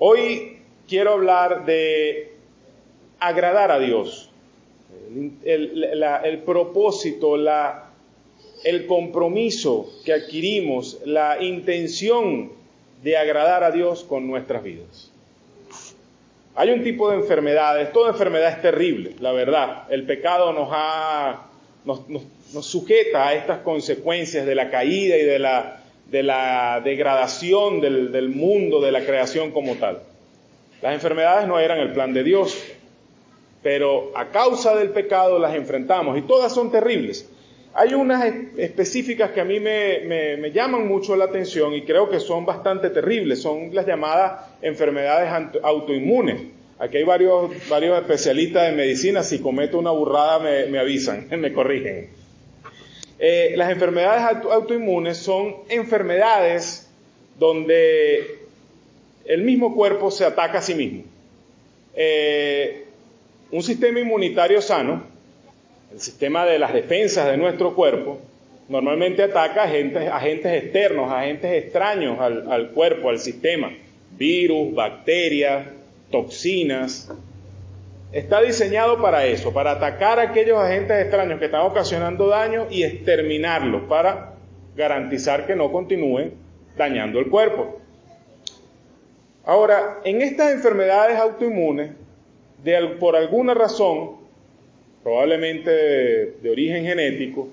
Hoy quiero hablar de agradar a Dios, el propósito, el compromiso que adquirimos, la intención de agradar a Dios con nuestras vidas. Hay un tipo de enfermedades, toda enfermedad es terrible, la verdad. El pecado nos sujeta a estas consecuencias de la caída y de la degradación del mundo, de la creación como tal. Las enfermedades no eran el plan de Dios, pero a causa del pecado las enfrentamos y todas son terribles. Hay unas específicas que a mí me llaman mucho la atención y creo que son bastante terribles, son las llamadas enfermedades autoinmunes. Aquí hay varios especialistas de medicina, si cometo una burrada me avisan, me corrigen. Las enfermedades autoinmunes son enfermedades donde el mismo cuerpo se ataca a sí mismo. Un sistema inmunitario sano, el sistema de las defensas de nuestro cuerpo, normalmente ataca a agentes externos, agentes extraños al cuerpo, al sistema. Virus, bacterias, toxinas. Está diseñado para eso, para atacar a aquellos agentes extraños que están ocasionando daño y exterminarlos para garantizar que no continúen dañando el cuerpo. Ahora, en estas enfermedades autoinmunes, por alguna razón, probablemente de origen genético,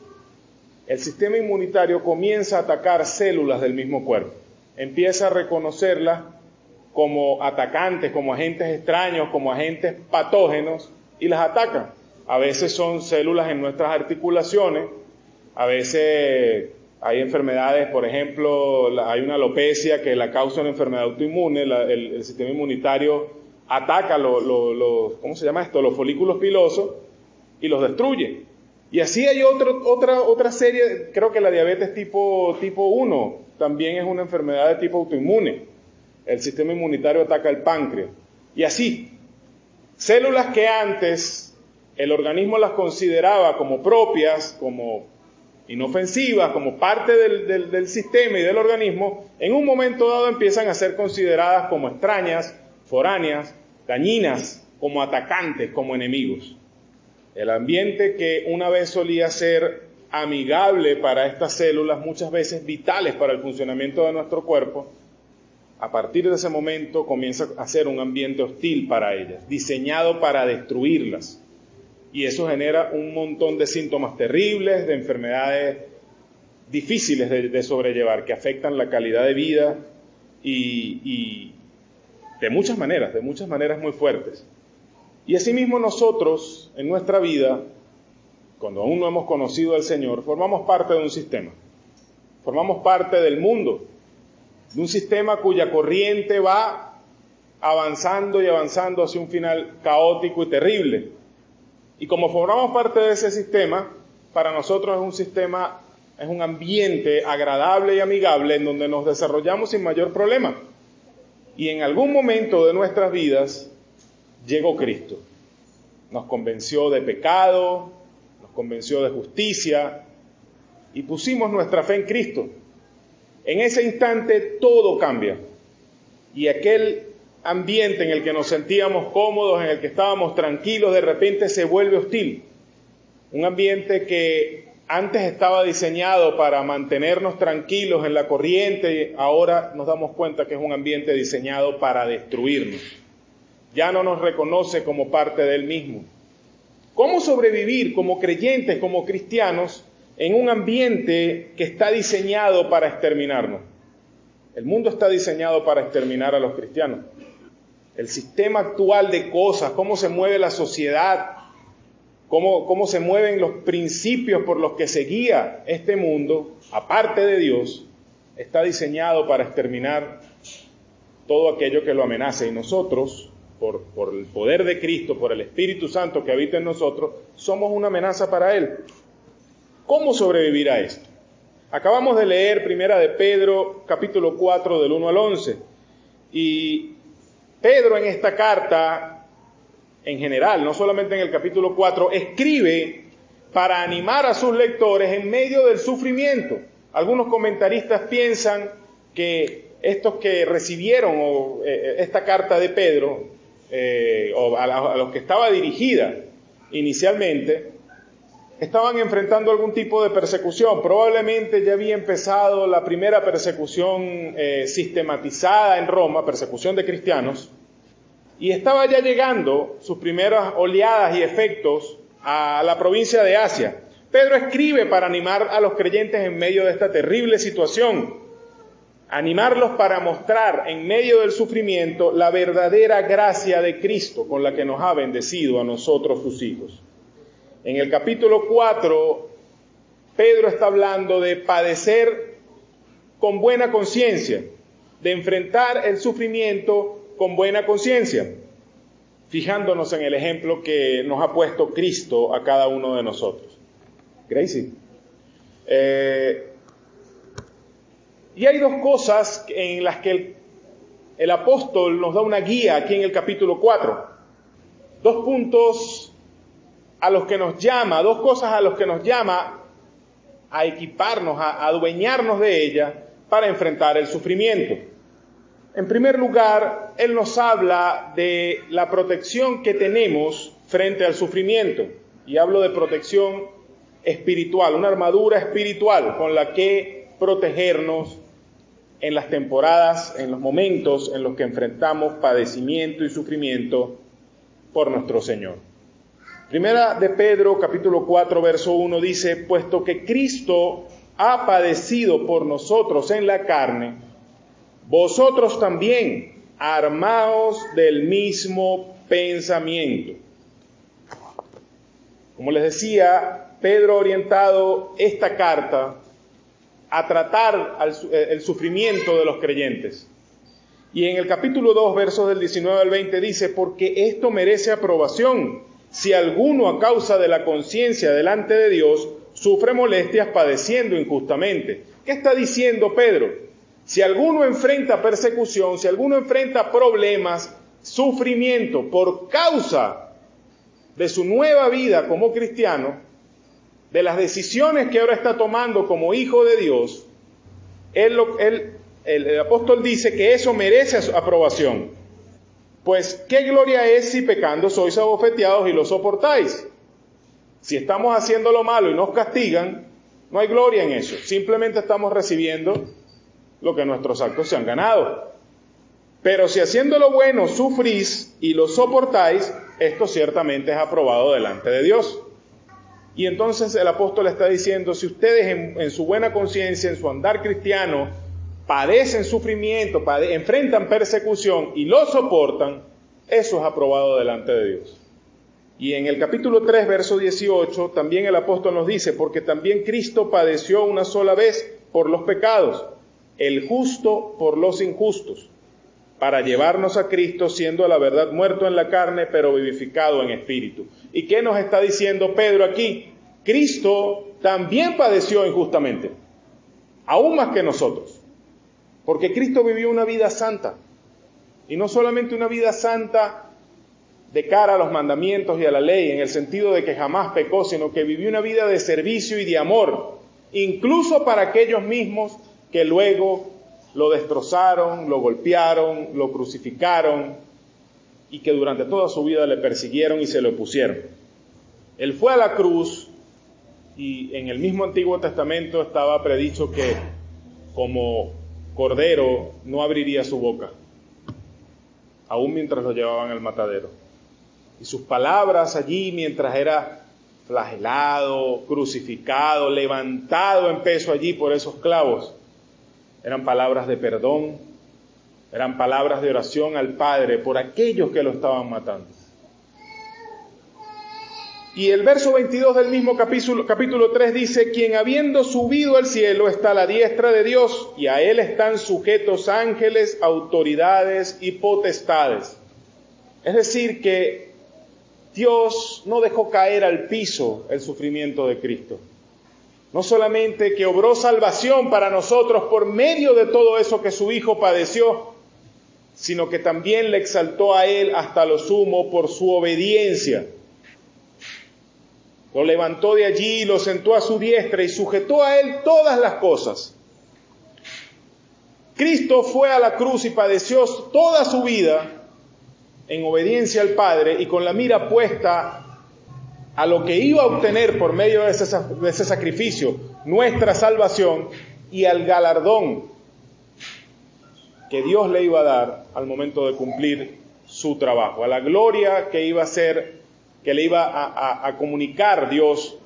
el sistema inmunitario comienza a atacar células del mismo cuerpo. Empieza a reconocerlas como atacantes, como agentes extraños, como agentes patógenos, y las atacan. A veces son células en nuestras articulaciones, a veces hay enfermedades, por ejemplo, hay una alopecia que la causa una enfermedad autoinmune, el sistema inmunitario ataca ¿cómo se llama esto? Los folículos pilosos y los destruye. Y así hay otra serie, creo que la diabetes tipo 1 también es una enfermedad de tipo autoinmune. El sistema inmunitario ataca el páncreas. Y así, células que antes el organismo las consideraba como propias, como inofensivas, como parte del sistema y del organismo, en un momento dado empiezan a ser consideradas como extrañas, foráneas, dañinas, como atacantes, como enemigos. El ambiente que una vez solía ser amigable para estas células, muchas veces vitales para el funcionamiento de nuestro cuerpo, a partir de ese momento comienza a ser un ambiente hostil para ellas, diseñado para destruirlas. Y eso genera un montón de síntomas terribles, de enfermedades difíciles de sobrellevar, que afectan la calidad de vida y de muchas maneras muy fuertes. Y asimismo nosotros, en nuestra vida, cuando aún no hemos conocido al Señor, formamos parte de un sistema. Formamos parte del mundo, de un sistema cuya corriente va avanzando y avanzando hacia un final caótico y terrible. Y como formamos parte de ese sistema, para nosotros es un ambiente agradable y amigable en donde nos desarrollamos sin mayor problema. Y en algún momento de nuestras vidas llegó Cristo. Nos convenció de pecado, nos convenció de justicia y pusimos nuestra fe en Cristo. En ese instante todo cambia y aquel ambiente en el que nos sentíamos cómodos, en el que estábamos tranquilos, de repente se vuelve hostil. Un ambiente que antes estaba diseñado para mantenernos tranquilos en la corriente, ahora nos damos cuenta que es un ambiente diseñado para destruirnos. Ya no nos reconoce como parte de él mismo. ¿Cómo sobrevivir como creyentes, como cristianos, en un ambiente que está diseñado para exterminarnos? El mundo está diseñado para exterminar a los cristianos. El sistema actual de cosas, cómo se mueve la sociedad, cómo se mueven los principios por los que se guía este mundo, aparte de Dios, está diseñado para exterminar todo aquello que lo amenace. Y nosotros, por el poder de Cristo, por el Espíritu Santo que habita en nosotros, somos una amenaza para Él. ¿Cómo sobrevivir a esto? Acabamos de leer Primera de Pedro, capítulo 4, del 1 al 11. Y Pedro en esta carta, en general, no solamente en el capítulo 4, escribe para animar a sus lectores en medio del sufrimiento. Algunos comentaristas piensan que estos que recibieron esta carta de Pedro, o a los que estaba dirigida inicialmente, estaban enfrentando algún tipo de persecución. Probablemente ya había empezado la primera persecución sistematizada en Roma, persecución de cristianos, y estaba ya llegando sus primeras oleadas y efectos a la provincia de Asia. Pedro escribe para animar a los creyentes en medio de esta terrible situación, animarlos para mostrar en medio del sufrimiento la verdadera gracia de Cristo con la que nos ha bendecido a nosotros sus hijos. En el capítulo 4, Pedro está hablando de padecer con buena conciencia, de enfrentar el sufrimiento con buena conciencia, fijándonos en el ejemplo que nos ha puesto Cristo a cada uno de nosotros. Gracie. Y hay dos cosas en las que el apóstol nos da una guía aquí en el capítulo 4. Dos puntos a los que nos llama, dos cosas a los que nos llama a equiparnos, a adueñarnos de ella para enfrentar el sufrimiento. En primer lugar, él nos habla de la protección que tenemos frente al sufrimiento. Y hablo de protección espiritual, una armadura espiritual con la que protegernos en las temporadas, en los momentos en los que enfrentamos padecimiento y sufrimiento por nuestro Señor. Primera de Pedro, capítulo 4, verso 1 dice: puesto que Cristo ha padecido por nosotros en la carne, vosotros también armaos del mismo pensamiento. Como les decía, Pedro ha orientado esta carta a tratar el sufrimiento de los creyentes. Y en el capítulo 2, versos del 19 al 20 dice: porque esto merece aprobación, si alguno a causa de la conciencia delante de Dios sufre molestias padeciendo injustamente. ¿Qué está diciendo Pedro? Si alguno enfrenta persecución, si alguno enfrenta problemas, sufrimiento por causa de su nueva vida como cristiano, de las decisiones que ahora está tomando como hijo de Dios, el apóstol dice que eso merece aprobación. Pues, ¿qué gloria es si pecando sois abofeteados y lo soportáis? Si estamos haciendo lo malo y nos castigan, no hay gloria en eso. Simplemente estamos recibiendo lo que nuestros actos se han ganado. Pero si haciendo lo bueno sufrís y lo soportáis, esto ciertamente es aprobado delante de Dios. Y entonces el apóstol está diciendo: si ustedes en su buena conciencia, en su andar cristiano, padecen sufrimiento, enfrentan persecución y lo soportan, eso es aprobado delante de Dios. Y en el capítulo 3, verso 18, también el apóstol nos dice: porque también Cristo padeció una sola vez por los pecados, el justo por los injustos, para llevarnos a Cristo, siendo a la verdad muerto en la carne, pero vivificado en espíritu. ¿Y qué nos está diciendo Pedro aquí? Cristo también padeció injustamente, aún más que nosotros. Porque Cristo vivió una vida santa, y no solamente una vida santa de cara a los mandamientos y a la ley, en el sentido de que jamás pecó, sino que vivió una vida de servicio y de amor, incluso para aquellos mismos que luego lo destrozaron, lo golpearon, lo crucificaron, y que durante toda su vida le persiguieron y se lo opusieron. Él fue a la cruz, y en el mismo Antiguo Testamento estaba predicho que como cordero no abriría su boca, aún mientras lo llevaban al matadero. Y sus palabras allí, mientras era flagelado, crucificado, levantado en peso allí por esos clavos, eran palabras de perdón, eran palabras de oración al Padre por aquellos que lo estaban matando. Y el verso 22 del mismo capítulo 3 dice: quien habiendo subido al cielo está a la diestra de Dios, y a él están sujetos ángeles, autoridades y potestades. Es decir, que Dios no dejó caer al piso el sufrimiento de Cristo. No solamente que obró salvación para nosotros por medio de todo eso que su Hijo padeció, sino que también le exaltó a él hasta lo sumo por su obediencia. Lo levantó de allí, lo sentó a su diestra y sujetó a él todas las cosas. Cristo fue a la cruz y padeció toda su vida en obediencia al Padre y con la mira puesta a lo que iba a obtener por medio de ese sacrificio, nuestra salvación, y al galardón que Dios le iba a dar al momento de cumplir su trabajo, a la gloria que iba a ser, que le iba a comunicar Dios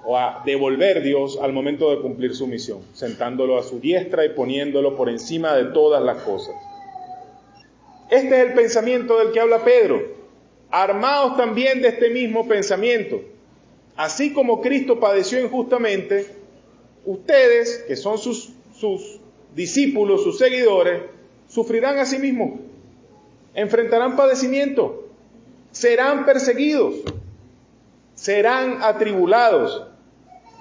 o a devolver Dios al momento de cumplir su misión, sentándolo a su diestra y poniéndolo por encima de todas las cosas. Este es el pensamiento del que habla Pedro. Armaos también de este mismo pensamiento. Así como Cristo padeció injustamente, ustedes, que son sus discípulos, sus seguidores, sufrirán asimismo. Enfrentarán padecimiento, serán perseguidos, serán atribulados.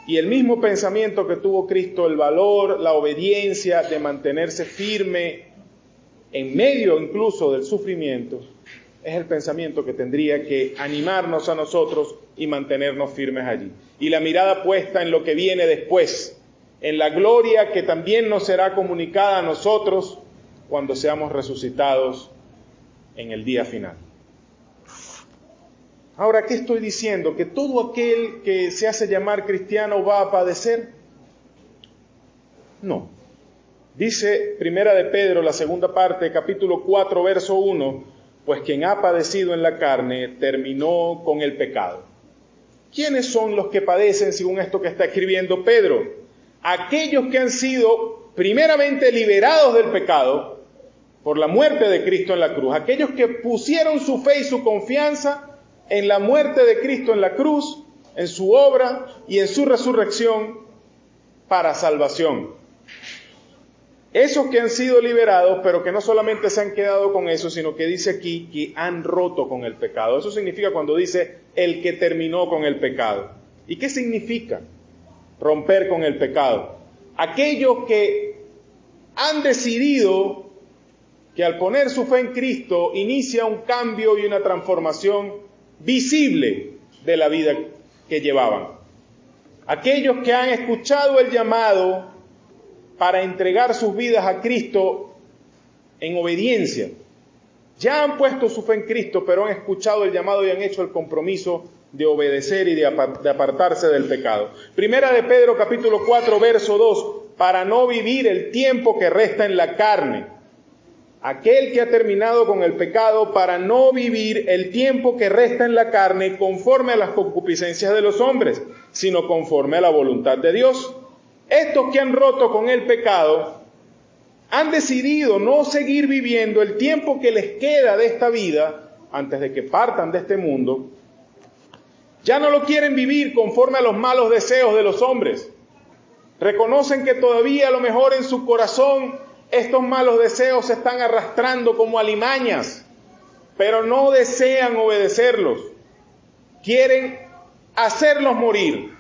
Y el mismo pensamiento que tuvo Cristo, el valor, la obediencia de mantenerse firme en medio incluso del sufrimiento, es el pensamiento que tendría que animarnos a nosotros y mantenernos firmes allí. Y la mirada puesta en lo que viene después, en la gloria que también nos será comunicada a nosotros cuando seamos resucitados en el día final. Ahora, ¿qué estoy diciendo? ¿Que todo aquel que se hace llamar cristiano va a padecer? No. Dice Primera de Pedro, la segunda parte, capítulo 4, verso 1, pues quien ha padecido en la carne terminó con el pecado. ¿Quiénes son los que padecen según esto que está escribiendo Pedro? Aquellos que han sido primeramente liberados del pecado por la muerte de Cristo en la cruz. Aquellos que pusieron su fe y su confianza en la muerte de Cristo en la cruz, en su obra y en su resurrección para salvación. Esos que han sido liberados, pero que no solamente se han quedado con eso, sino que dice aquí que han roto con el pecado. Eso significa cuando dice el que terminó con el pecado. ¿Y qué significa romper con el pecado? Aquellos que han decidido que al poner su fe en Cristo inicia un cambio y una transformación visible de la vida que llevaban. Aquellos que han escuchado el llamado para entregar sus vidas a Cristo en obediencia. Ya han puesto su fe en Cristo, pero han escuchado el llamado y han hecho el compromiso de obedecer y de apartarse del pecado. Primera de Pedro, capítulo 4, verso 2, para no vivir el tiempo que resta en la carne. Aquel que ha terminado con el pecado para no vivir el tiempo que resta en la carne conforme a las concupiscencias de los hombres, sino conforme a la voluntad de Dios. Estos que han roto con el pecado han decidido no seguir viviendo el tiempo que les queda de esta vida antes de que partan de este mundo. Ya no lo quieren vivir conforme a los malos deseos de los hombres. Reconocen que todavía a lo mejor en su corazón estos malos deseos se están arrastrando como alimañas, pero no desean obedecerlos. Quieren hacerlos morir.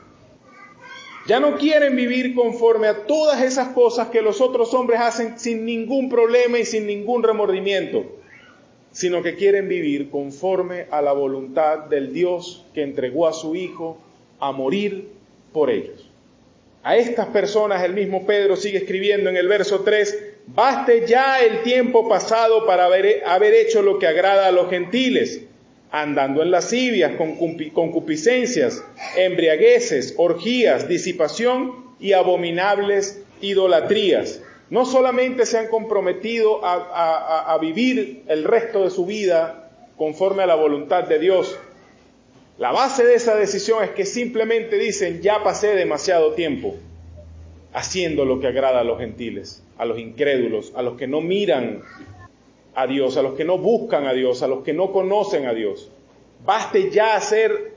Ya no quieren vivir conforme a todas esas cosas que los otros hombres hacen sin ningún problema y sin ningún remordimiento, sino que quieren vivir conforme a la voluntad del Dios que entregó a su Hijo a morir por ellos. A estas personas el mismo Pedro sigue escribiendo en el verso 3, baste ya el tiempo pasado para haber hecho lo que agrada a los gentiles, andando en lascivias, concupiscencias, embriagueces, orgías, disipación y abominables idolatrías. No solamente se han comprometido a vivir el resto de su vida conforme a la voluntad de Dios. La base de esa decisión es que simplemente dicen, ya pasé demasiado tiempo haciendo lo que agrada a los gentiles, a los incrédulos, a los que no miran a Dios, a los que no buscan a Dios, a los que no conocen a Dios. Baste ya hacer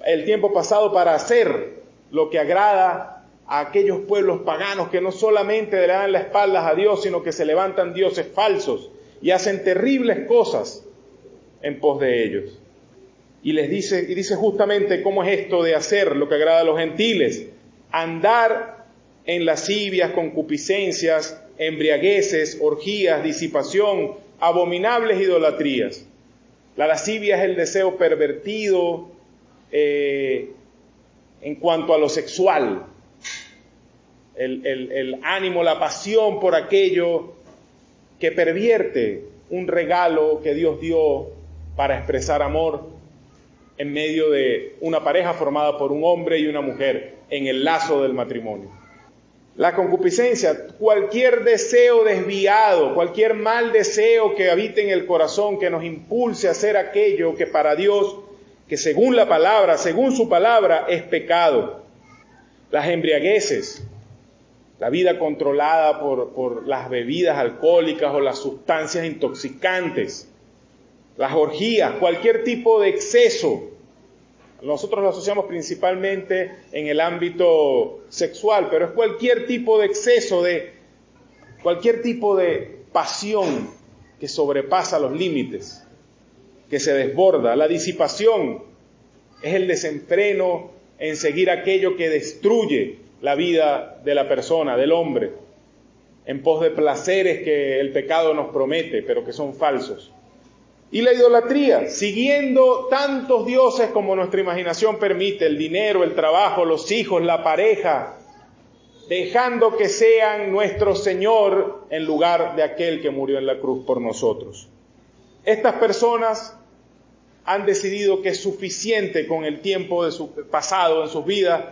el tiempo pasado para hacer lo que agrada a aquellos pueblos paganos que no solamente le dan la espalda a Dios, sino que se levantan dioses falsos y hacen terribles cosas en pos de ellos. Y dice justamente cómo es esto de hacer lo que agrada a los gentiles: andar en lascivias, concupiscencias, embriagueces, orgías, disipación, abominables idolatrías. La lascivia es el deseo pervertido en cuanto a lo sexual. el ánimo, la pasión por aquello que pervierte un regalo que Dios dio para expresar amor en medio de una pareja formada por un hombre y una mujer en el lazo del matrimonio. La concupiscencia, cualquier deseo desviado, cualquier mal deseo que habite en el corazón, que nos impulse a hacer aquello que para Dios, que según la palabra, según su palabra, es pecado. Las embriagueces, la vida controlada por las bebidas alcohólicas o las sustancias intoxicantes, las orgías, cualquier tipo de exceso. Nosotros lo asociamos principalmente en el ámbito sexual, pero es cualquier tipo de exceso, cualquier tipo de pasión que sobrepasa los límites, que se desborda. La disipación es el desenfreno en seguir aquello que destruye la vida de la persona, del hombre, en pos de placeres que el pecado nos promete, pero que son falsos. Y la idolatría, siguiendo tantos dioses como nuestra imaginación permite, el dinero, el trabajo, los hijos, la pareja, dejando que sean nuestro Señor en lugar de aquel que murió en la cruz por nosotros. Estas personas han decidido que es suficiente con el tiempo de su pasado en sus vidas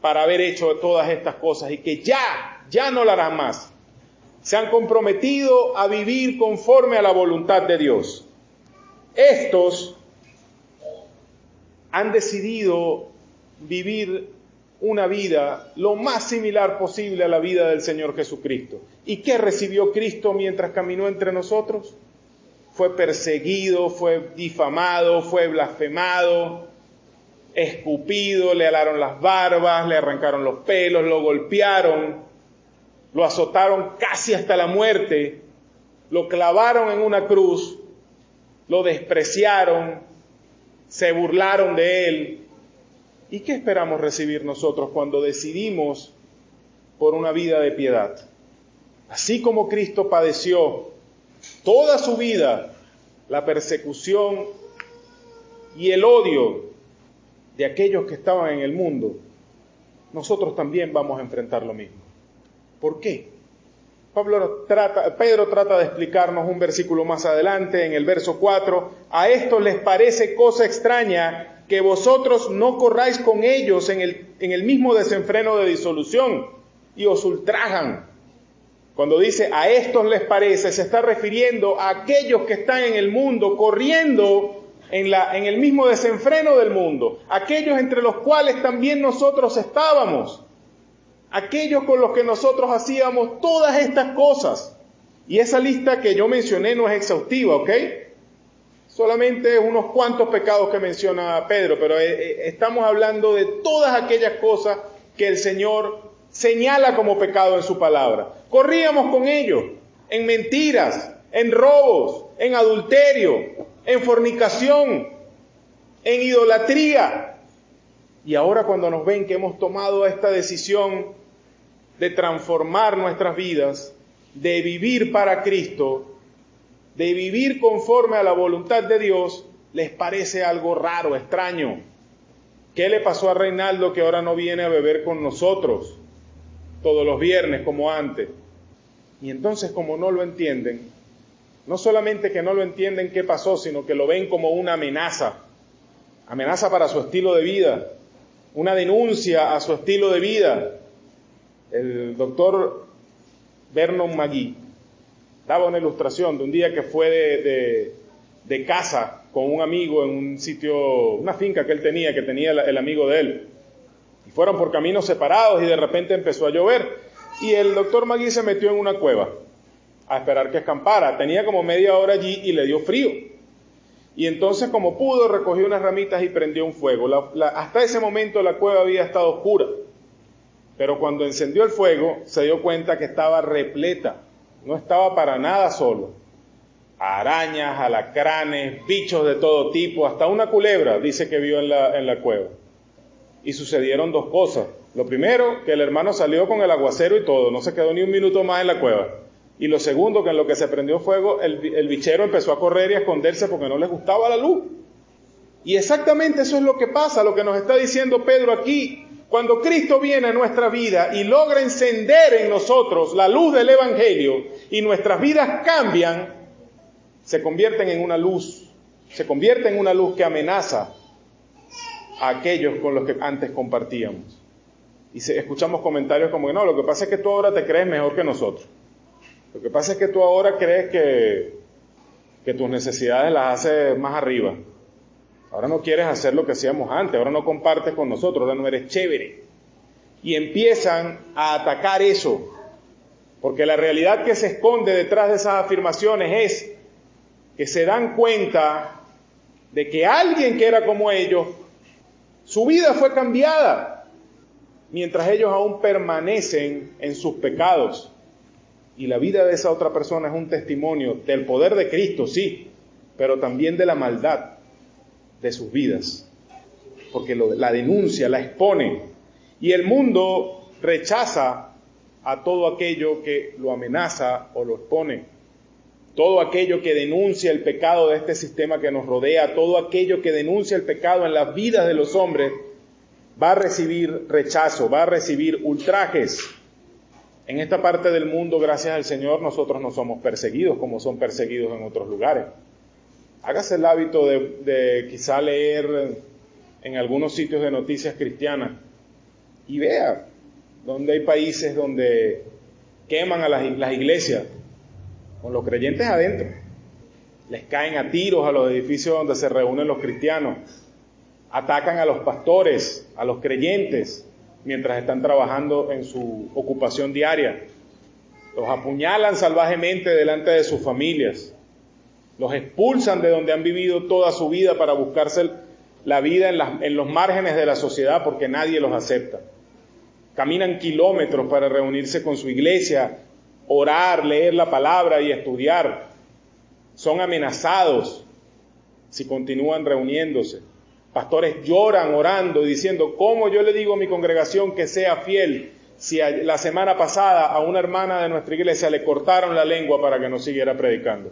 para haber hecho todas estas cosas y que ya no lo harán más. Se han comprometido a vivir conforme a la voluntad de Dios. Estos han decidido vivir una vida lo más similar posible a la vida del Señor Jesucristo. ¿Y qué recibió Cristo mientras caminó entre nosotros? Fue perseguido, fue difamado, fue blasfemado, escupido, le alaron las barbas, le arrancaron los pelos, lo golpearon, lo azotaron casi hasta la muerte, lo clavaron en una cruz, lo despreciaron, se burlaron de él. ¿Y qué esperamos recibir nosotros cuando decidimos por una vida de piedad? Así como Cristo padeció toda su vida la persecución y el odio de aquellos que estaban en el mundo, nosotros también vamos a enfrentar lo mismo. ¿Por qué? Pedro trata de explicarnos un versículo más adelante, en el verso 4, a estos les parece cosa extraña que vosotros no corráis con ellos en el mismo desenfreno de disolución y os ultrajan. Cuando dice a estos les parece, se está refiriendo a aquellos que están en el mundo corriendo en el mismo desenfreno del mundo, aquellos entre los cuales también nosotros estábamos. Aquellos con los que nosotros hacíamos todas estas cosas. Y esa lista que yo mencioné no es exhaustiva, ¿ok? Solamente unos cuantos pecados que menciona Pedro, pero estamos hablando de todas aquellas cosas que el Señor señala como pecado en su palabra. Corríamos con ellos en mentiras, en robos, en adulterio, en fornicación, en idolatría. Y ahora cuando nos ven que hemos tomado esta decisión de transformar nuestras vidas, de vivir para Cristo, de vivir conforme a la voluntad de Dios, les parece algo raro, extraño. ¿Qué le pasó a Reinaldo que ahora no viene a beber con nosotros todos los viernes como antes? Y entonces, como no lo entienden, no solamente que no lo entienden qué pasó, sino que lo ven como una amenaza para su estilo de vida, una denuncia a su estilo de vida. El doctor Vernon McGee daba una ilustración de un día que fue de casa con un amigo en un sitio, una finca que él tenía, que tenía el amigo de él. Y fueron por caminos separados y de repente empezó a llover. Y el doctor McGee se metió en una cueva a esperar que escampara. Tenía como media hora allí y le dio frío. Y entonces, como pudo, recogió unas ramitas y prendió un fuego. Hasta ese momento la cueva había estado oscura. Pero cuando encendió el fuego, se dio cuenta que estaba repleta. No estaba para nada solo. Arañas, alacranes, bichos de todo tipo, hasta una culebra, dice que vio en la cueva. Y sucedieron dos cosas. Lo primero, que el hermano salió con el aguacero y todo, no se quedó ni un minuto más en la cueva. Y lo segundo, que en lo que se prendió fuego, el bichero empezó a correr y a esconderse porque no les gustaba la luz. Y exactamente eso es lo que pasa, lo que nos está diciendo Pedro aquí. Cuando Cristo viene a nuestra vida y logra encender en nosotros la luz del Evangelio y nuestras vidas cambian, se convierten en una luz que amenaza a aquellos con los que antes compartíamos. Y escuchamos comentarios como que no, lo que pasa es que tú ahora te crees mejor que nosotros. Lo que pasa es que tú ahora crees que tus necesidades las haces más arriba. Ahora no quieres hacer lo que hacíamos antes, ahora no compartes con nosotros, ahora no eres chévere. Y empiezan a atacar eso, porque la realidad que se esconde detrás de esas afirmaciones es que se dan cuenta de que alguien que era como ellos, su vida fue cambiada, mientras ellos aún permanecen en sus pecados. Y la vida de esa otra persona es un testimonio del poder de Cristo, sí, pero también de la maldad de sus vidas, porque la denuncia, la expone, y el mundo rechaza a todo aquello que lo amenaza o lo expone, todo aquello que denuncia el pecado de este sistema que nos rodea, todo aquello que denuncia el pecado en las vidas de los hombres, va a recibir rechazo, va a recibir ultrajes. En esta parte del mundo, gracias al Señor, nosotros no somos perseguidos como son perseguidos en otros lugares. Hágase el hábito de quizá leer en algunos sitios de noticias cristianas y vea donde hay países donde queman a las iglesias con los creyentes adentro. Les caen a tiros a los edificios donde se reúnen los cristianos. Atacan a los pastores, a los creyentes, mientras están trabajando en su ocupación diaria. Los apuñalan salvajemente delante de sus familias. Los expulsan de donde han vivido toda su vida para buscarse la vida en los márgenes de la sociedad porque nadie los acepta. Caminan kilómetros para reunirse con su iglesia, orar, leer la palabra y estudiar. Son amenazados si continúan reuniéndose. Pastores lloran orando y diciendo, ¿cómo yo le digo a mi congregación que sea fiel si la semana pasada a una hermana de nuestra iglesia le cortaron la lengua para que no siguiera predicando?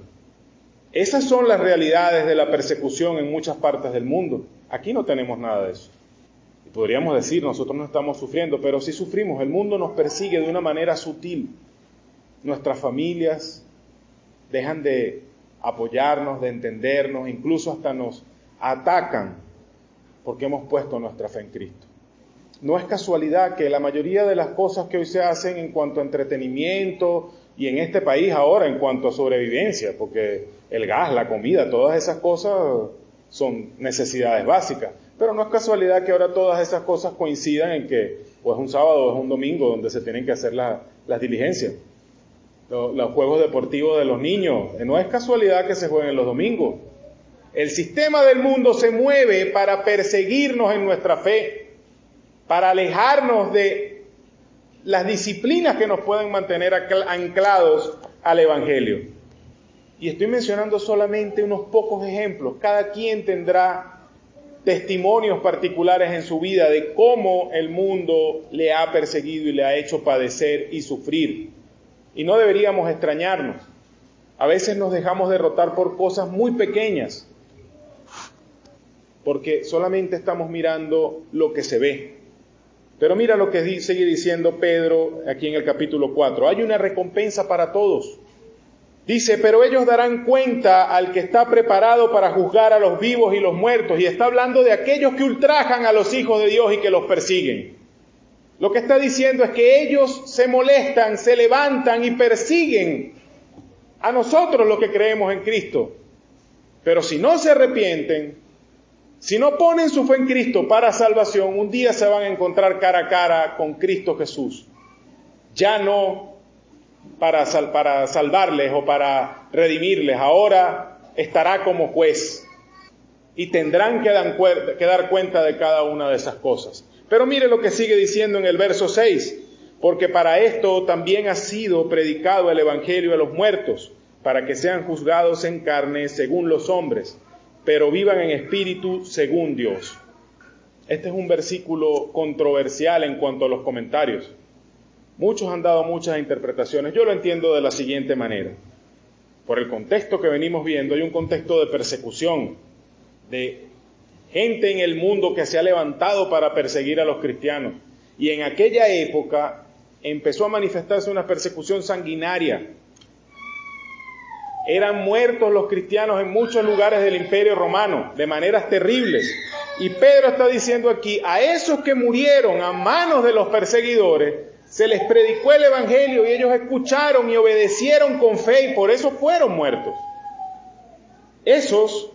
Esas son las realidades de la persecución en muchas partes del mundo. Aquí no tenemos nada de eso. Y podríamos decir, nosotros no estamos sufriendo, pero sí sufrimos. El mundo nos persigue de una manera sutil. Nuestras familias dejan de apoyarnos, de entendernos, incluso hasta nos atacan porque hemos puesto nuestra fe en Cristo. No es casualidad que la mayoría de las cosas que hoy se hacen en cuanto a entretenimiento y en este país ahora en cuanto a sobrevivencia, porque el gas, la comida, todas esas cosas son necesidades básicas, pero no es casualidad que ahora todas esas cosas coincidan en que o es un sábado o es un domingo donde se tienen que hacer las diligencias. Los juegos deportivos de los niños, no es casualidad que se jueguen los domingos. El sistema del mundo se mueve para perseguirnos en nuestra fe, para alejarnos de las disciplinas que nos pueden mantener anclados al Evangelio. Y estoy mencionando solamente unos pocos ejemplos. Cada quien tendrá testimonios particulares en su vida de cómo el mundo le ha perseguido y le ha hecho padecer y sufrir. Y no deberíamos extrañarnos. A veces nos dejamos derrotar por cosas muy pequeñas, porque solamente estamos mirando lo que se ve. Pero mira lo que sigue diciendo Pedro aquí en el capítulo 4. Hay una recompensa para todos. Dice, pero ellos darán cuenta al que está preparado para juzgar a los vivos y los muertos. Y está hablando de aquellos que ultrajan a los hijos de Dios y que los persiguen. Lo que está diciendo es que ellos se molestan, se levantan y persiguen a nosotros los que creemos en Cristo. Pero si no se arrepienten, si no ponen su fe en Cristo para salvación, un día se van a encontrar cara a cara con Cristo Jesús. Ya no para salvarles o para redimirles, ahora estará como juez y tendrán que dar cuenta de cada una de esas cosas. Pero mire lo que sigue diciendo en el verso 6, porque para esto también ha sido predicado el Evangelio a los muertos, para que sean juzgados en carne según los hombres, pero vivan en espíritu según Dios. Este es un versículo controversial en cuanto a los comentarios. Muchos han dado muchas interpretaciones. Yo lo entiendo de la siguiente manera. Por el contexto que venimos viendo, hay un contexto de persecución, de gente en el mundo que se ha levantado para perseguir a los cristianos. Y en aquella época empezó a manifestarse una persecución sanguinaria. Eran muertos los cristianos en muchos lugares del Imperio Romano, de maneras terribles. Y Pedro está diciendo aquí, a esos que murieron a manos de los perseguidores, se les predicó el Evangelio y ellos escucharon y obedecieron con fe y por eso fueron muertos. Esos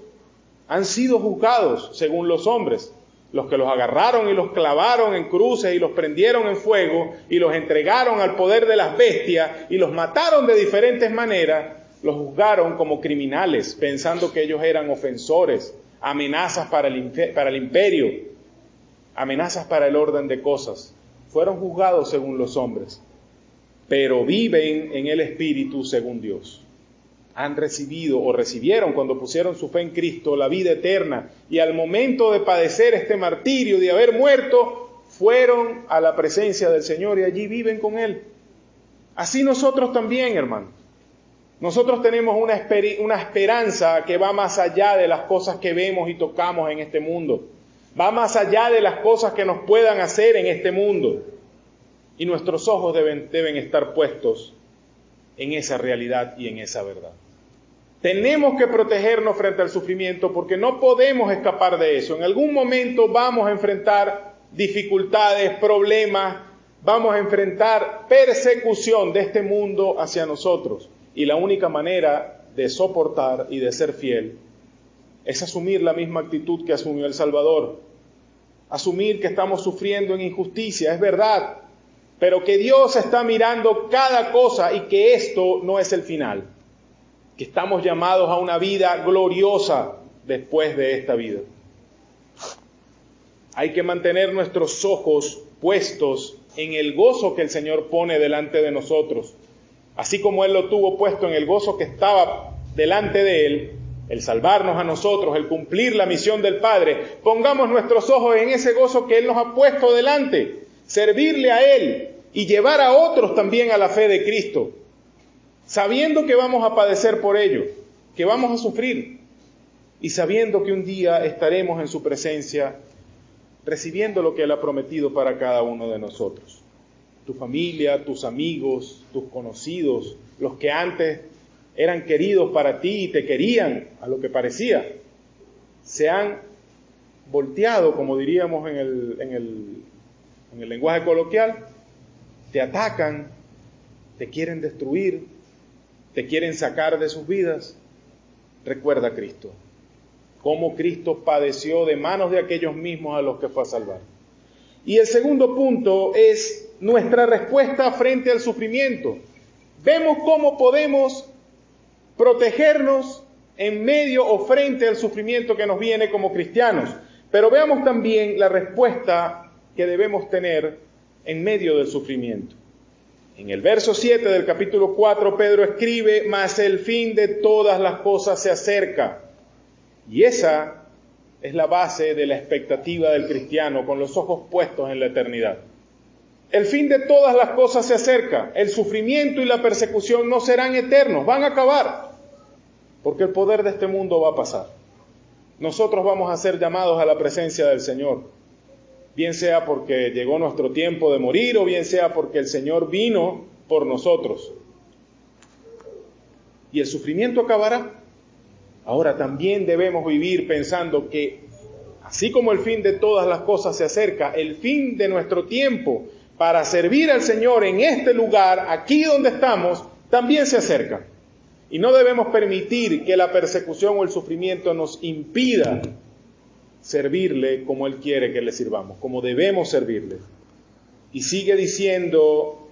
han sido juzgados según los hombres, los que los agarraron y los clavaron en cruces y los prendieron en fuego y los entregaron al poder de las bestias y los mataron de diferentes maneras, los juzgaron como criminales, pensando que ellos eran ofensores, amenazas para el imperio, amenazas para el orden de cosas. Fueron juzgados según los hombres, pero viven en el Espíritu según Dios. Han recibido o recibieron cuando pusieron su fe en Cristo la vida eterna y al momento de padecer este martirio, de haber muerto, fueron a la presencia del Señor y allí viven con Él. Así nosotros también, hermanos. Nosotros tenemos una esperanza que va más allá de las cosas que vemos y tocamos en este mundo. Va más allá de las cosas que nos puedan hacer en este mundo. Y nuestros ojos deben estar puestos en esa realidad y en esa verdad. Tenemos que protegernos frente al sufrimiento porque no podemos escapar de eso. En algún momento vamos a enfrentar dificultades, problemas, vamos a enfrentar persecución de este mundo hacia nosotros. Y la única manera de soportar y de ser fiel es asumir la misma actitud que asumió el Salvador. Asumir que estamos sufriendo en injusticia, es verdad, pero que Dios está mirando cada cosa y que esto no es el final. Que estamos llamados a una vida gloriosa después de esta vida. Hay que mantener nuestros ojos puestos en el gozo que el Señor pone delante de nosotros. Así como Él lo tuvo puesto en el gozo que estaba delante de Él, el salvarnos a nosotros, el cumplir la misión del Padre, pongamos nuestros ojos en ese gozo que Él nos ha puesto delante, servirle a Él y llevar a otros también a la fe de Cristo, sabiendo que vamos a padecer por ello, que vamos a sufrir, y sabiendo que un día estaremos en su presencia, recibiendo lo que Él ha prometido para cada uno de nosotros. Tu familia, tus amigos, tus conocidos, los que antes eran queridos para ti y te querían a lo que parecía, se han volteado, como diríamos en el lenguaje coloquial, te atacan, te quieren destruir, te quieren sacar de sus vidas. Recuerda a Cristo, cómo Cristo padeció de manos de aquellos mismos a los que fue a salvar. Y el segundo punto es nuestra respuesta frente al sufrimiento. Vemos cómo podemos protegernos en medio o frente al sufrimiento que nos viene como cristianos, pero veamos también la respuesta que debemos tener en medio del sufrimiento. En el verso 7 del capítulo 4, Pedro escribe, mas el fin de todas las cosas se acerca. Y esa es la base de la expectativa del cristiano, con los ojos puestos en la eternidad. El fin de todas las cosas se acerca. El sufrimiento y la persecución no serán eternos, van a acabar, porque el poder de este mundo va a pasar. Nosotros vamos a ser llamados a la presencia del Señor, bien sea porque llegó nuestro tiempo de morir o bien sea porque el Señor vino por nosotros. Y el sufrimiento acabará. Ahora también debemos vivir pensando que, así como el fin de todas las cosas se acerca, el fin de nuestro tiempo para servir al Señor en este lugar, aquí donde estamos, también se acerca. Y no debemos permitir que la persecución o el sufrimiento nos impida servirle como Él quiere que le sirvamos, como debemos servirle. Y sigue diciendo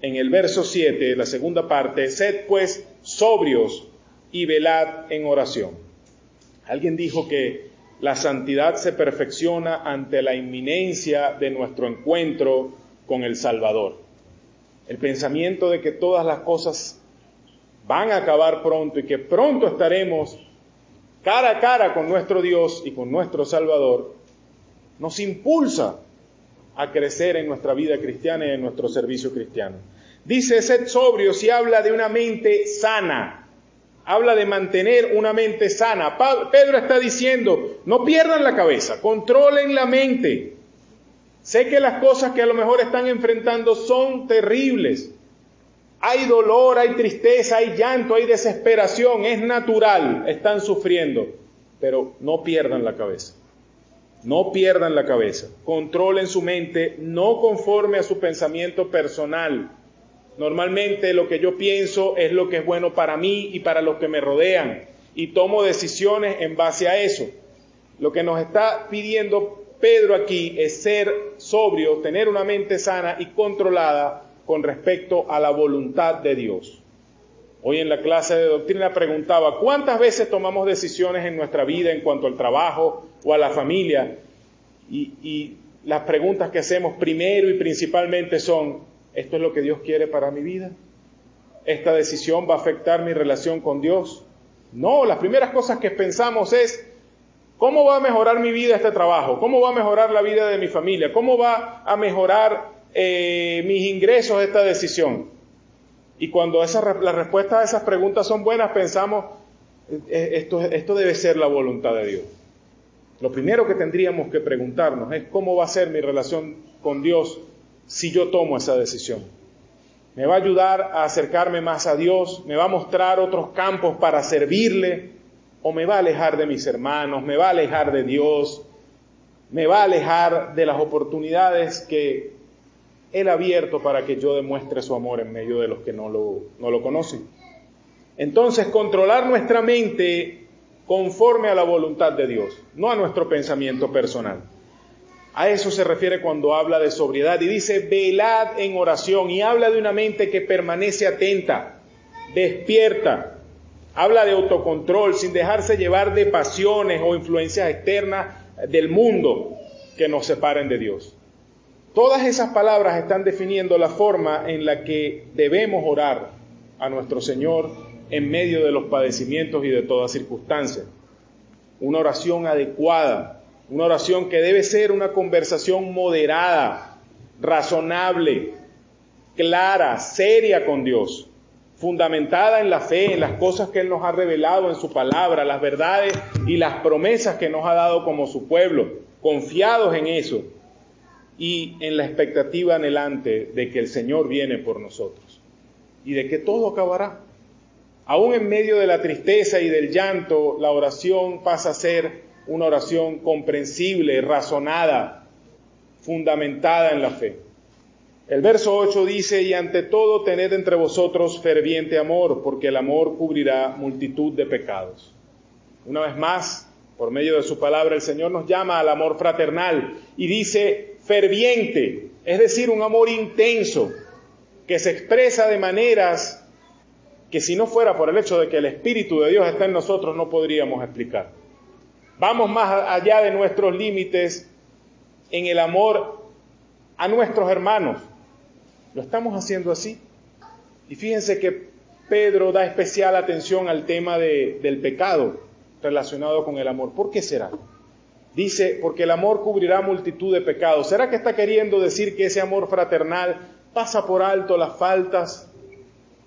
en el verso 7, la segunda parte, sed pues sobrios y velad en oración. Alguien dijo que la santidad se perfecciona ante la inminencia de nuestro encuentro con el Salvador. El pensamiento de que todas las cosas van a acabar pronto y que pronto estaremos cara a cara con nuestro Dios y con nuestro Salvador, nos impulsa a crecer en nuestra vida cristiana y en nuestro servicio cristiano. Dice, sed sobrios, y habla de una mente sana. Habla de mantener una mente sana. Pedro está diciendo, no pierdan la cabeza, controlen la mente. Sé que las cosas que a lo mejor están enfrentando son terribles. Hay dolor, hay tristeza, hay llanto, hay desesperación. Es natural, están sufriendo. Pero no pierdan la cabeza. No pierdan la cabeza. Controlen su mente, no conforme a su pensamiento personal. Normalmente lo que yo pienso es lo que es bueno para mí y para los que me rodean. Y tomo decisiones en base a eso. Lo que nos está pidiendo Pedro aquí es ser sobrio, tener una mente sana y controlada con respecto a la voluntad de Dios. Hoy en la clase de doctrina preguntaba, ¿cuántas veces tomamos decisiones en nuestra vida en cuanto al trabajo o a la familia? Y las preguntas que hacemos primero y principalmente son, ¿esto es lo que Dios quiere para mi vida? ¿Esta decisión va a afectar mi relación con Dios? No, las primeras cosas que pensamos es, ¿cómo va a mejorar mi vida este trabajo? ¿Cómo va a mejorar la vida de mi familia? ¿Cómo va a mejorar mis ingresos esta decisión? Y cuando las respuestas a esas preguntas son buenas, pensamos, esto debe ser la voluntad de Dios. Lo primero que tendríamos que preguntarnos es, ¿cómo va a ser mi relación con Dios si yo tomo esa decisión? ¿Me va a ayudar a acercarme más a Dios? ¿Me va a mostrar otros campos para servirle? ¿O me va a alejar de mis hermanos? ¿Me va a alejar de Dios? ¿Me va a alejar de las oportunidades que Él ha abierto para que yo demuestre su amor en medio de los que no lo conocen? Entonces, controlar nuestra mente conforme a la voluntad de Dios, no a nuestro pensamiento personal. A eso se refiere cuando habla de sobriedad y dice, velad en oración, y habla de una mente que permanece atenta, despierta. Habla de autocontrol, sin dejarse llevar de pasiones o influencias externas del mundo que nos separen de Dios. Todas esas palabras están definiendo la forma en la que debemos orar a nuestro Señor en medio de los padecimientos y de toda circunstancia. Una oración adecuada, una oración que debe ser una conversación moderada, razonable, clara, seria con Dios, fundamentada en la fe, en las cosas que Él nos ha revelado en su palabra, las verdades y las promesas que nos ha dado como su pueblo, confiados en eso y en la expectativa anhelante de que el Señor viene por nosotros y de que todo acabará. Aún en medio de la tristeza y del llanto, la oración pasa a ser una oración comprensible, razonada, fundamentada en la fe. El verso 8 dice, y ante todo tened entre vosotros ferviente amor, porque el amor cubrirá multitud de pecados. Una vez más, por medio de su palabra, el Señor nos llama al amor fraternal y dice ferviente, es decir, un amor intenso, que se expresa de maneras que si no fuera por el hecho de que el Espíritu de Dios está en nosotros, no podríamos explicar. Vamos más allá de nuestros límites en el amor a nuestros hermanos. Lo estamos haciendo así. Y fíjense que Pedro da especial atención al tema del pecado relacionado con el amor. ¿Por qué será? Dice, porque el amor cubrirá multitud de pecados. ¿Será que está queriendo decir que ese amor fraternal pasa por alto las faltas,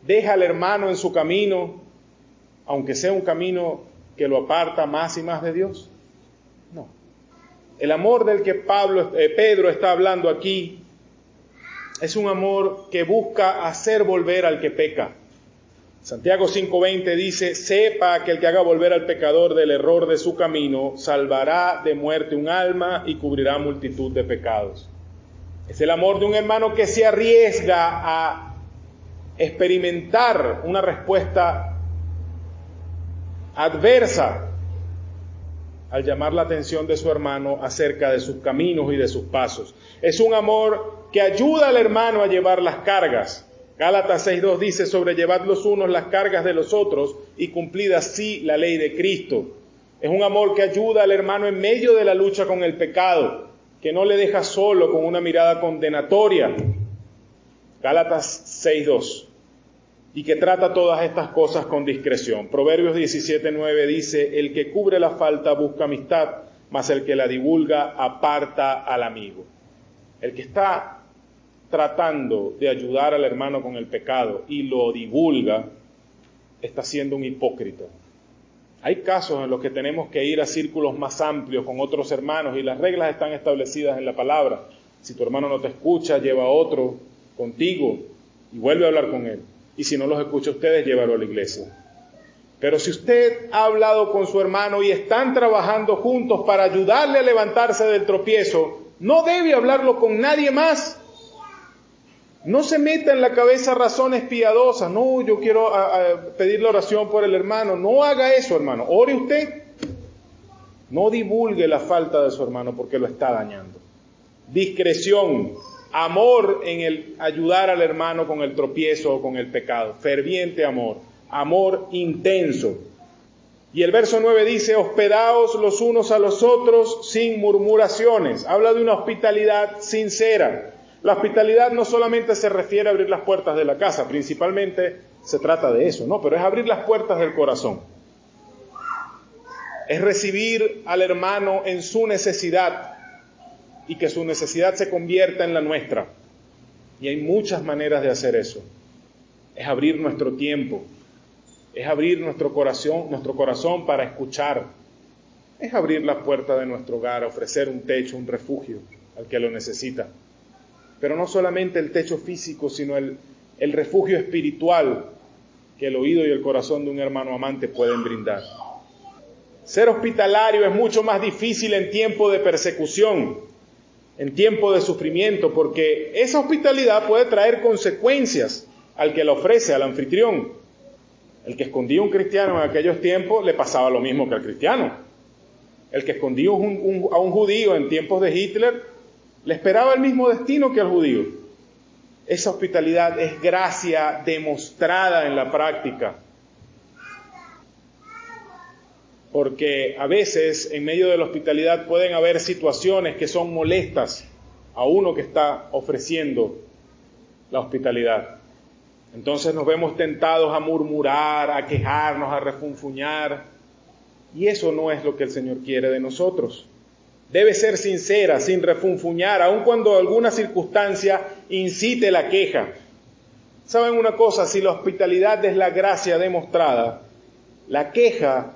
deja al hermano en su camino, aunque sea un camino que lo aparta más y más de Dios? No. El amor del que Pedro está hablando aquí es un amor que busca hacer volver al que peca. Santiago 5:20 dice, sepa que el que haga volver al pecador del error de su camino, salvará de muerte un alma y cubrirá multitud de pecados. Es el amor de un hermano que se arriesga a experimentar una respuesta adversa al llamar la atención de su hermano acerca de sus caminos y de sus pasos. Es un amor que ayuda al hermano a llevar las cargas. Gálatas 6:2 dice, sobrellevad los unos las cargas de los otros y cumplid así la ley de Cristo. Es un amor que ayuda al hermano en medio de la lucha con el pecado, que no le deja solo con una mirada condenatoria. Gálatas 6:2. Y que trata todas estas cosas con discreción. Proverbios 17:9 dice, el que cubre la falta busca amistad, mas el que la divulga aparta al amigo. El que está tratando de ayudar al hermano con el pecado y lo divulga, está siendo un hipócrita. Hay casos en los que tenemos que ir a círculos más amplios con otros hermanos y las reglas están establecidas en la palabra. Si tu hermano no te escucha, lleva a otro contigo y vuelve a hablar con él. Y si no los escucha a ustedes, llévalo a la iglesia. Pero si usted ha hablado con su hermano y están trabajando juntos para ayudarle a levantarse del tropiezo, no debe hablarlo con nadie más. No se meta en la cabeza razones piadosas. No, yo quiero pedir la oración por el hermano. No haga eso, hermano. Ore usted. No divulgue la falta de su hermano porque lo está dañando. Discreción, amor en el ayudar al hermano con el tropiezo o con el pecado. Ferviente amor, amor intenso. Y el verso 9 dice, hospedaos los unos a los otros sin murmuraciones. Habla de una hospitalidad sincera. La hospitalidad no solamente se refiere a abrir las puertas de la casa, principalmente se trata de eso, ¿no? Pero es abrir las puertas del corazón. Es recibir al hermano en su necesidad y que su necesidad se convierta en la nuestra. Y hay muchas maneras de hacer eso. Es abrir nuestro tiempo, es abrir nuestro corazón para escuchar, es abrir la puerta de nuestro hogar, ofrecer un techo, un refugio al que lo necesita. Pero no solamente el techo físico, sino el refugio espiritual que el oído y el corazón de un hermano amante pueden brindar. Ser hospitalario es mucho más difícil en tiempo de persecución, en tiempo de sufrimiento, porque esa hospitalidad puede traer consecuencias al que la ofrece, al anfitrión. El que escondía un cristiano en aquellos tiempos le pasaba lo mismo que al cristiano. El que escondía a un judío en tiempos de Hitler le esperaba el mismo destino que al judío. Esa hospitalidad es gracia demostrada en la práctica. Porque a veces en medio de la hospitalidad pueden haber situaciones que son molestas a uno que está ofreciendo la hospitalidad. Entonces nos vemos tentados a murmurar, a quejarnos, a refunfuñar. Y eso no es lo que el Señor quiere de nosotros. Debe ser sincera, sin refunfuñar, aun cuando alguna circunstancia incite la queja. ¿Saben una cosa? Si la hospitalidad es la gracia demostrada, la queja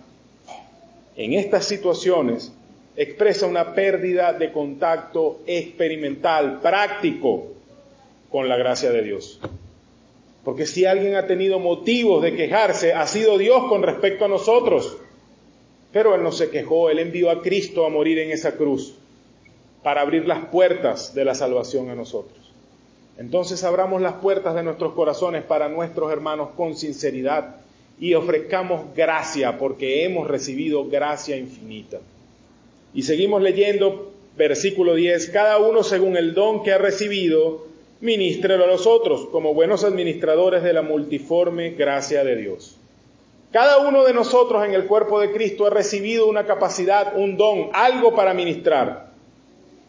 en estas situaciones expresa una pérdida de contacto experimental, práctico, con la gracia de Dios. Porque si alguien ha tenido motivos de quejarse, ha sido Dios con respecto a nosotros. Pero Él no se quejó, Él envió a Cristo a morir en esa cruz para abrir las puertas de la salvación a nosotros. Entonces abramos las puertas de nuestros corazones para nuestros hermanos con sinceridad y ofrezcamos gracia porque hemos recibido gracia infinita. Y seguimos leyendo versículo 10, cada uno según el don que ha recibido, ministrelo a los otros como buenos administradores de la multiforme gracia de Dios. Cada uno de nosotros en el cuerpo de Cristo ha recibido una capacidad, un don, algo para ministrar.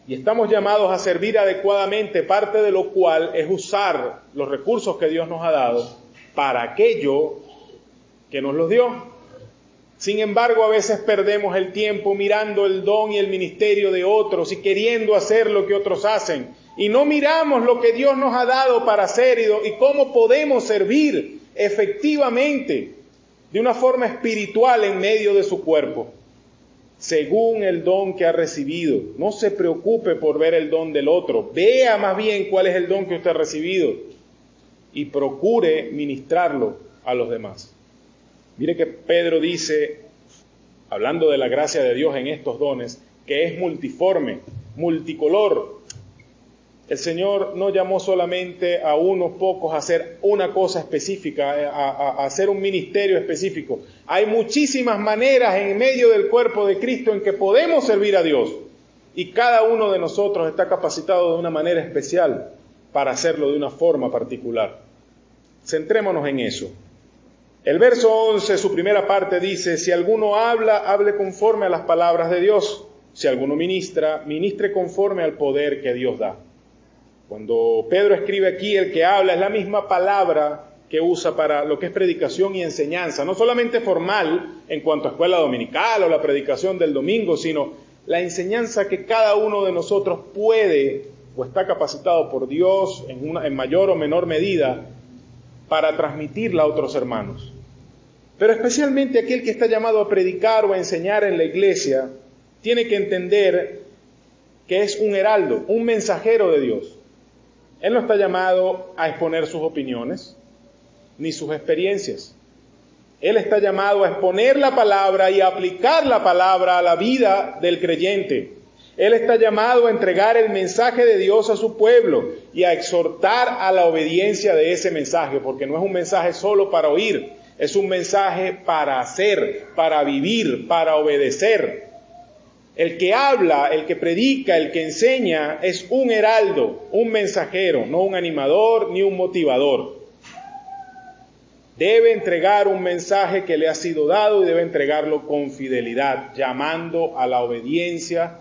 Y estamos llamados a servir adecuadamente, parte de lo cual es usar los recursos que Dios nos ha dado para aquello que nos los dio. Sin embargo, a veces perdemos el tiempo mirando el don y el ministerio de otros y queriendo hacer lo que otros hacen. Y no miramos lo que Dios nos ha dado para hacer y cómo podemos servir efectivamente de una forma espiritual en medio de su cuerpo, según el don que ha recibido. No se preocupe por ver el don del otro, vea más bien cuál es el don que usted ha recibido y procure ministrarlo a los demás. Mire que Pedro dice, hablando de la gracia de Dios en estos dones, que es multiforme, multicolor. El Señor no llamó solamente a unos pocos a hacer una cosa específica, a hacer un ministerio específico. Hay muchísimas maneras en medio del cuerpo de Cristo en que podemos servir a Dios. Y cada uno de nosotros está capacitado de una manera especial para hacerlo de una forma particular. Centrémonos en eso. El verso 11, su primera parte dice, si alguno habla, hable conforme a las palabras de Dios. Si alguno ministra, ministre conforme al poder que Dios da. Cuando Pedro escribe aquí, el que habla es la misma palabra que usa para lo que es predicación y enseñanza, no solamente formal en cuanto a escuela dominical o la predicación del domingo, sino la enseñanza que cada uno de nosotros puede o está capacitado por Dios en mayor o menor medida para transmitirla a otros hermanos. Pero especialmente aquel que está llamado a predicar o a enseñar en la iglesia tiene que entender que es un heraldo, un mensajero de Dios. Él no está llamado a exponer sus opiniones, ni sus experiencias. Él está llamado a exponer la palabra y a aplicar la palabra a la vida del creyente. Él está llamado a entregar el mensaje de Dios a su pueblo y a exhortar a la obediencia de ese mensaje, porque no es un mensaje solo para oír, es un mensaje para hacer, para vivir, para obedecer. El que habla, el que predica, el que enseña es un heraldo, un mensajero, no un animador ni un motivador. Debe entregar un mensaje que le ha sido dado y debe entregarlo con fidelidad, llamando a la obediencia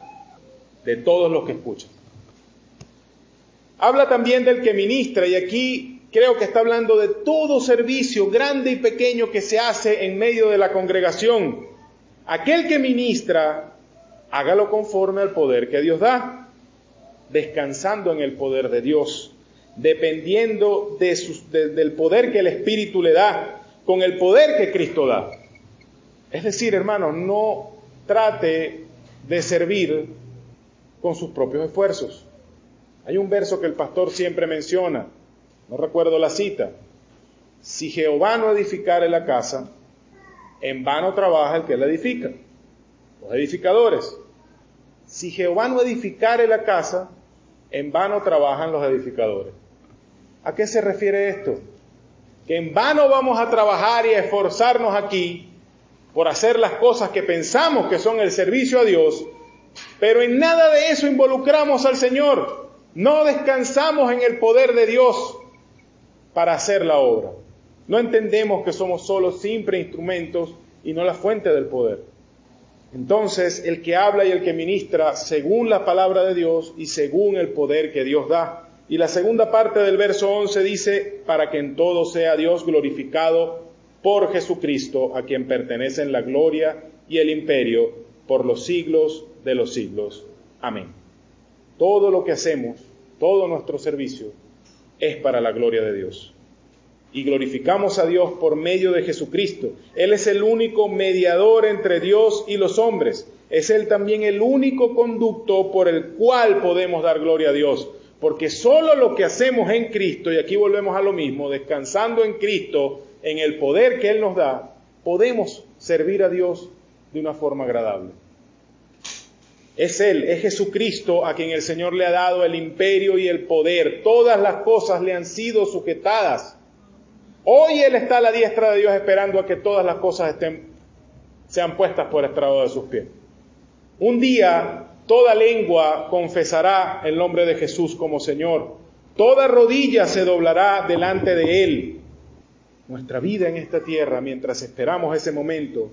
de todos los que escuchan. Habla también del que ministra, y aquí creo que está hablando de todo servicio, grande y pequeño, que se hace en medio de la congregación. Aquel que ministra, hágalo conforme al poder que Dios da, descansando en el poder de Dios, dependiendo del poder que el Espíritu le da, con el poder que Cristo da. Es decir, hermanos, no trate de servir con sus propios esfuerzos. Hay un verso que el pastor siempre menciona, no recuerdo la cita: si Jehová no edificare la casa, en vano trabaja el que la edifica. Los edificadores. Si Jehová no edificare la casa, en vano trabajan los edificadores. ¿A qué se refiere esto? Que en vano vamos a trabajar y a esforzarnos aquí por hacer las cosas que pensamos que son el servicio a Dios, pero en nada de eso involucramos al Señor. No descansamos en el poder de Dios para hacer la obra. No entendemos que somos solo simples instrumentos y no la fuente del poder. Entonces, el que habla y el que ministra según la palabra de Dios y según el poder que Dios da. Y la segunda parte del verso 11 dice: para que en todo sea Dios glorificado por Jesucristo, a quien pertenecen la gloria y el imperio por los siglos de los siglos. Amén. Todo lo que hacemos, todo nuestro servicio, es para la gloria de Dios. Y glorificamos a Dios por medio de Jesucristo. Él es el único mediador entre Dios y los hombres. Es Él también el único conducto por el cual podemos dar gloria a Dios. Porque solo lo que hacemos en Cristo, y aquí volvemos a lo mismo, descansando en Cristo, en el poder que Él nos da, podemos servir a Dios de una forma agradable. Es Él, es Jesucristo a quien el Señor le ha dado el imperio y el poder. Todas las cosas le han sido sujetadas. Hoy Él está a la diestra de Dios esperando a que todas las cosas sean puestas por estrado de sus pies. Un día toda lengua confesará el nombre de Jesús como Señor. Toda rodilla se doblará delante de Él. Nuestra vida en esta tierra, mientras esperamos ese momento,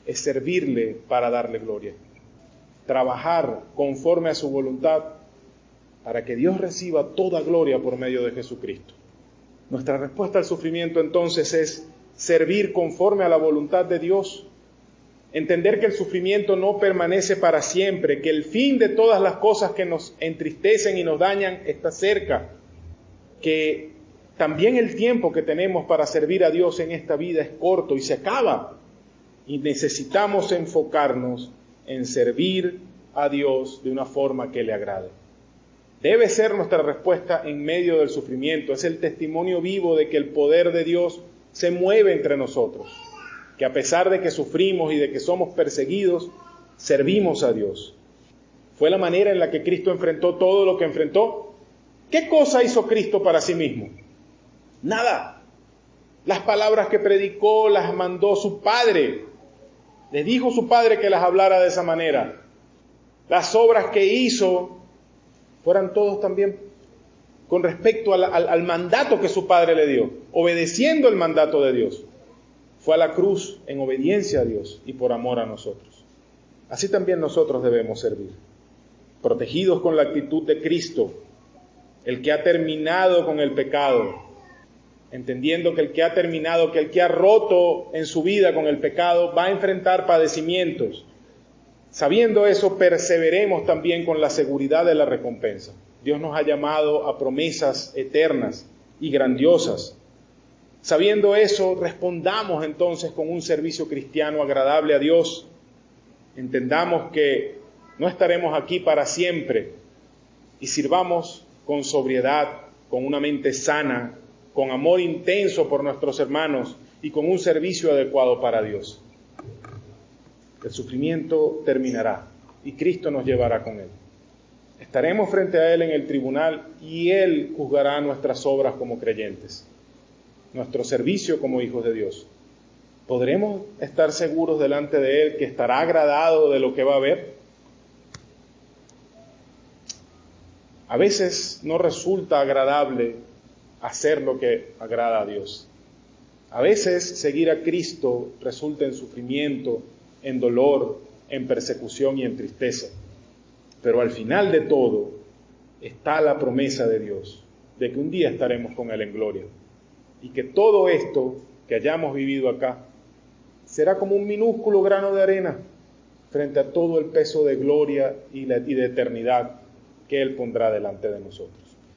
es servirle para darle gloria. Trabajar conforme a su voluntad para que Dios reciba toda gloria por medio de Jesucristo. Nuestra respuesta al sufrimiento entonces es servir conforme a la voluntad de Dios. Entender que el sufrimiento no permanece para siempre, que el fin de todas las cosas que nos entristecen y nos dañan está cerca, que también el tiempo que tenemos para servir a Dios en esta vida es corto y se acaba. Y necesitamos enfocarnos en servir a Dios de una forma que le agrade. Debe ser nuestra respuesta en medio del sufrimiento. Es el testimonio vivo de que el poder de Dios se mueve entre nosotros. Que a pesar de que sufrimos y de que somos perseguidos, servimos a Dios. Fue la manera en la que Cristo enfrentó todo lo que enfrentó. ¿Qué cosa hizo Cristo para sí mismo? Nada. Las palabras que predicó las mandó su Padre. Les dijo su Padre que las hablara de esa manera. Las obras que hizo fueran todos también con respecto al mandato que su Padre le dio, obedeciendo el mandato de Dios. Fue a la cruz en obediencia a Dios y por amor a nosotros. Así también nosotros debemos servir, protegidos con la actitud de Cristo, el que ha terminado con el pecado, entendiendo que el que ha terminado, que el que ha roto en su vida con el pecado, va a enfrentar padecimientos. Sabiendo eso, perseveremos también con la seguridad de la recompensa. Dios nos ha llamado a promesas eternas y grandiosas. Sabiendo eso, respondamos entonces con un servicio cristiano agradable a Dios. Entendamos que no estaremos aquí para siempre, y sirvamos con sobriedad, con una mente sana, con amor intenso por nuestros hermanos y con un servicio adecuado para Dios. El sufrimiento terminará y Cristo nos llevará con Él. Estaremos frente a Él en el tribunal y Él juzgará nuestras obras como creyentes, nuestro servicio como hijos de Dios. ¿Podremos estar seguros delante de Él que estará agradado de lo que va a ver? A veces no resulta agradable hacer lo que agrada a Dios. A veces seguir a Cristo resulta en sufrimiento, en dolor, en persecución y en tristeza. Pero al final de todo está la promesa de Dios, de que un día estaremos con Él en gloria. Y que todo esto que hayamos vivido acá será como un minúsculo grano de arena frente a todo el peso de gloria y de eternidad que Él pondrá delante de nosotros.